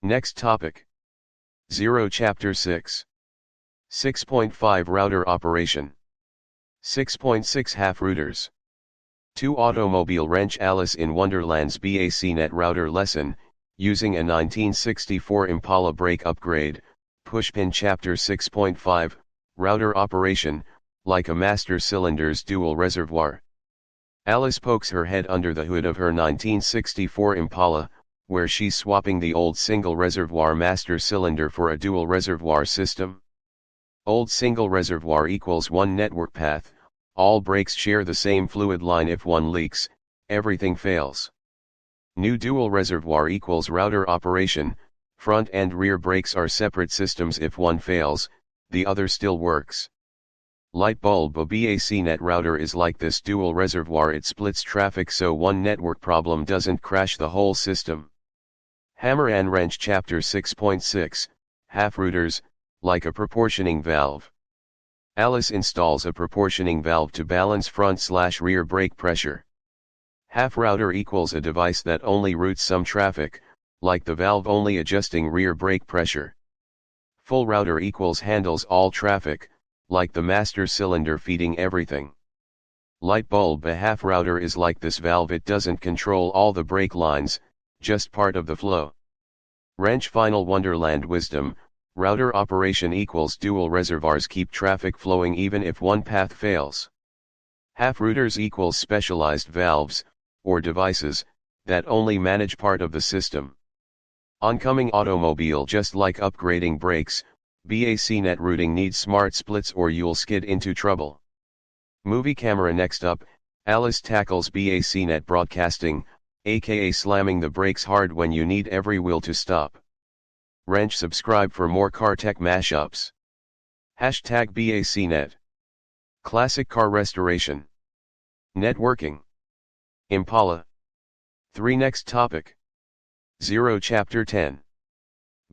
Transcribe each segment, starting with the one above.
Next topic. 0 Chapter 6. 6.5 Router Operation. 6.6 Half Routers. 2 Automobile Wrench Alice in Wonderland's BACnet router lesson, using a 1964 Impala brake upgrade, Pushpin Chapter 6.5, Router Operation, like a master cylinder's dual reservoir. Alice pokes her head under the hood of her 1964 Impala, where she's swapping the old single reservoir master cylinder for a dual reservoir system. Old single reservoir equals one network path, all brakes share the same fluid line. If one leaks, everything fails. New dual reservoir equals router operation, front and rear brakes are separate systems. If one fails, the other still works. Light bulb. A BACnet router is like this dual reservoir, it splits traffic so one network problem doesn't crash the whole system. Hammer and wrench Chapter 6.6, Half routers, like a proportioning valve. Alice installs a proportioning valve to balance front/rear brake pressure. Half router equals a device that only routes some traffic, like the valve only adjusting rear brake pressure. Full router equals handles all traffic, like the master cylinder feeding everything. Light bulb. A half router is like this valve, it doesn't control all the brake lines, just part of the flow. Wrench. Final Wonderland wisdom. Router operation equals dual reservoirs keep traffic flowing even if one path fails. Half routers equals specialized valves, or devices, that only manage part of the system. Oncoming automobile. Just like upgrading brakes, BACnet routing needs smart splits or you'll skid into trouble. Movie camera. Next up, Alice tackles BACnet broadcasting, aka slamming the brakes hard when you need every wheel to stop. Wrench. Subscribe for more car tech mashups. #BACnet. Classic car restoration. Networking. Impala. 3 Next topic. 0 Chapter 10.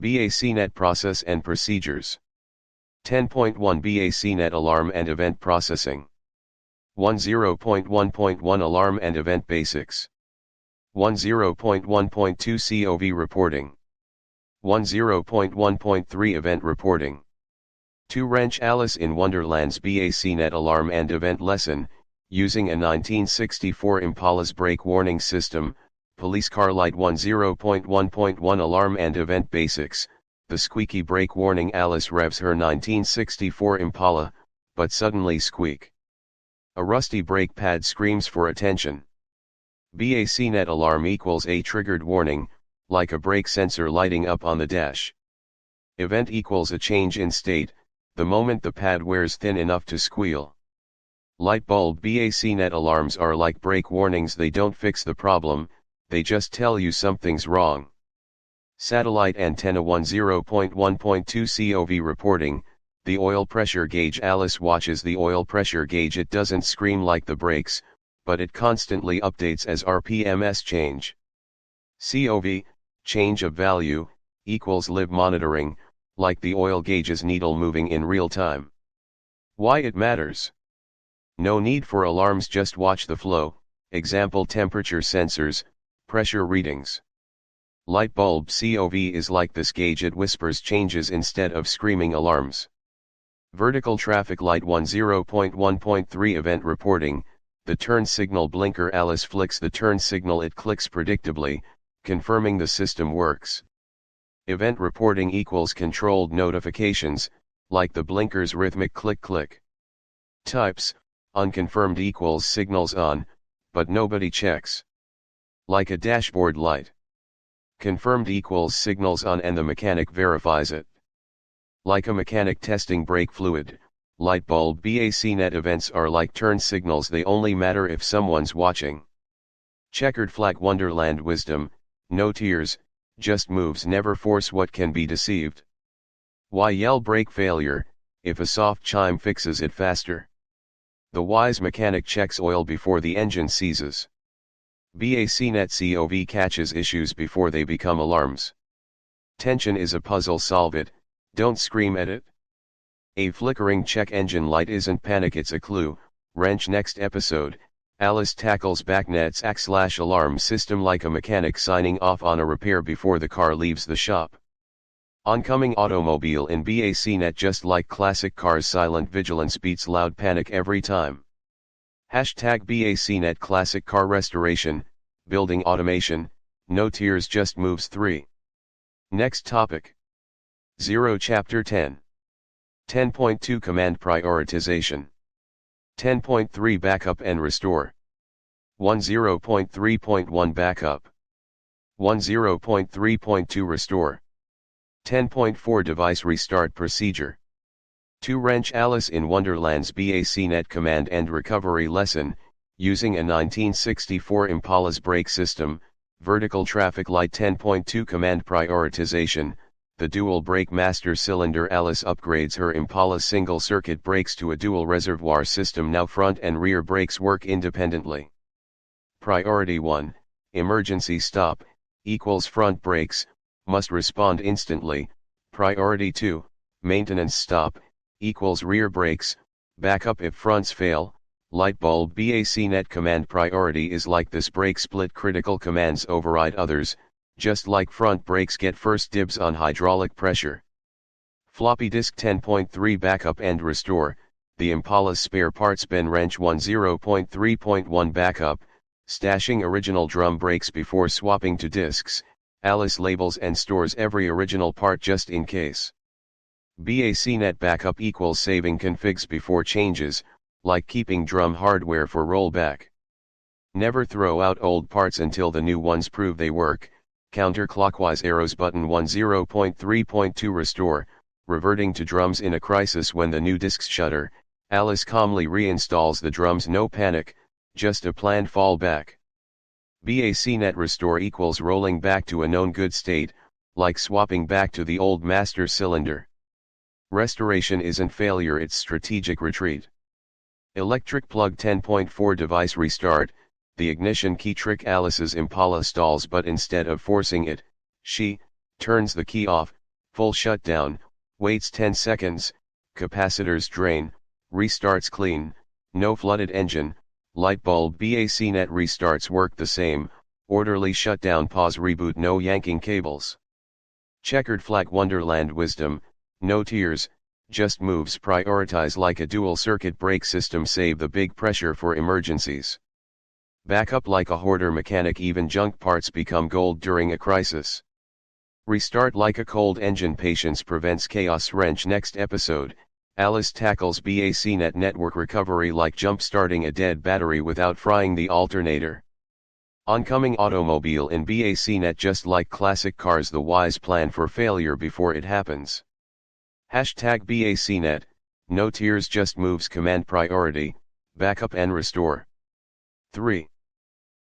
BACnet process and procedures. 10.1 BACnet alarm and event processing. 10.1.1 Alarm and event basics. 10.1.2 COV reporting. 10.1.3 Event reporting. 2 Wrench Alice in Wonderland's BACnet alarm and event lesson, using a 1964 Impala's brake warning system, police car light. 10.1.1 Alarm and event basics. The squeaky brake warning. Alice revs her 1964 Impala, but suddenly squeak. A rusty brake pad screams for attention. BACnet alarm equals a triggered warning, like a brake sensor lighting up on the dash. Event equals a change in state, the moment the pad wears thin enough to squeal. Light bulb. BACnet alarms are like brake warnings, they don't fix the problem, they just tell you something's wrong. Satellite antenna. 10.1.2 COV reporting. The oil pressure gauge. Alice watches the oil pressure gauge, it doesn't scream like the brakes, but it constantly updates as RPMs change. COV, change of value, equals live monitoring, like the oil gauge's needle moving in real time. Why it matters? No need for alarms, just watch the flow, example temperature sensors, pressure readings. Light bulb. COV is like this gauge, it whispers changes instead of screaming alarms. Vertical traffic light. 10.1.3 Event reporting. The turn signal blinker. Alice flicks the turn signal, it clicks predictably, confirming the system works. Event reporting equals controlled notifications, like the blinker's rhythmic click-click. Types. Unconfirmed equals signals on, but nobody checks. Like a dashboard light. Confirmed equals signals on and the mechanic verifies it. Like a mechanic testing brake fluid, light bulb. BACnet events are like turn signals, they only matter if someone's watching. Checkered flag. Wonderland wisdom. No tears, just moves, never force what can be deceived. Why yell brake failure, if a soft chime fixes it faster? The wise mechanic checks oil before the engine seizes. BACnet COV catches issues before they become alarms. Tension is a puzzle, solve it, don't scream at it. A flickering check engine light isn't panic, it's a clue. Wrench. Next episode, Alice tackles BACnet's alarm system like a mechanic signing off on a repair before the car leaves the shop. Oncoming automobile in BACnet. Just like classic cars, silent vigilance beats loud panic every time. Hashtag BACnet classic car restoration, building automation, no tears just moves 3. Next topic. 0 Chapter 10. 10.2 Command Prioritization. 10.3 Backup and Restore. 10.3.1 Backup. 10.3.2 Restore. 10.4 Device Restart Procedure. 2 Wrench Alice in Wonderland's BACnet command and recovery lesson, using a 1964 Impala's brake system, vertical traffic light. 10.2 Command Prioritization. The dual brake master cylinder. Alice upgrades her Impala single-circuit brakes to a dual-reservoir system. Now front and rear brakes work independently. Priority 1, emergency stop, equals front brakes, must respond instantly. Priority 2, maintenance stop, equals rear brakes, backup if fronts fail. Light bulb. BACnet command priority is like this: brake split, critical commands override others, just like front brakes get first dibs on hydraulic pressure. Floppy disk. 10.3 Backup and Restore. The Impala's spare parts bin. Wrench 10.3.1 Backup, stashing original drum brakes before swapping to discs. Alice labels and stores every original part just in case. BACnet Backup equals saving configs before changes, like keeping drum hardware for rollback. Never throw out old parts until the new ones prove they work. Counterclockwise arrows. Button 10.3.2 Restore, reverting to drums in a crisis when the new discs shutter. Alice calmly reinstalls the drums. No panic, just a planned fallback. BACnet Restore equals rolling back to a known good state, like swapping back to the old master cylinder. Restoration isn't failure, it's strategic retreat. Electric plug. 10.4 Device Restart. The ignition key trick. Alice's Impala stalls, but instead of forcing it, she turns the key off. Full shutdown, waits 10 seconds, capacitors drain, restarts clean, no flooded engine. Light bulb. BACnet restarts work the same, orderly shutdown, pause, reboot, no yanking cables. Checkered flag. Wonderland wisdom, no tears, just moves. Prioritize like a dual circuit brake system, save the big pressure for emergencies. Backup like a hoarder mechanic, even junk parts become gold during a crisis. Restart like a cold engine, patience prevents chaos. Wrench. Next episode, Alice tackles BACnet network recovery like jump-starting a dead battery without frying the alternator. Oncoming automobile in BACnet. Just like classic cars, the wise plan for failure before it happens. Hashtag BACnet, no tears just moves. Command priority, backup and restore. 3.